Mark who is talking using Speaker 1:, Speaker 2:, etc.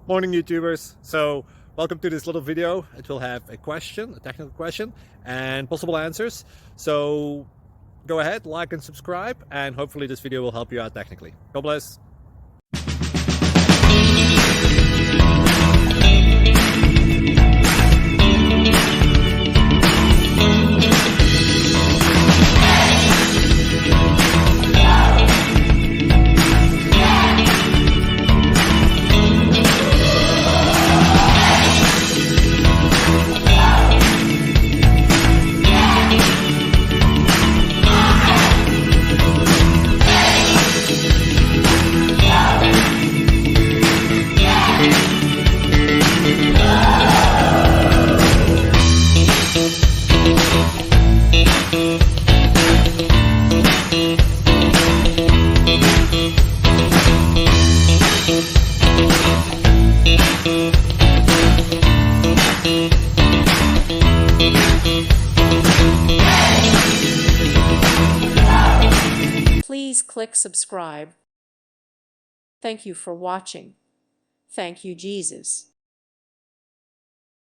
Speaker 1: Morning YouTubers. So welcome to this little video. It will have a question, a technical question, and possible answers. So go ahead, like and subscribe, and hopefully this video will help you out technically. God bless.
Speaker 2: Please click subscribe. Thank you for watching. Thank you, Jesus.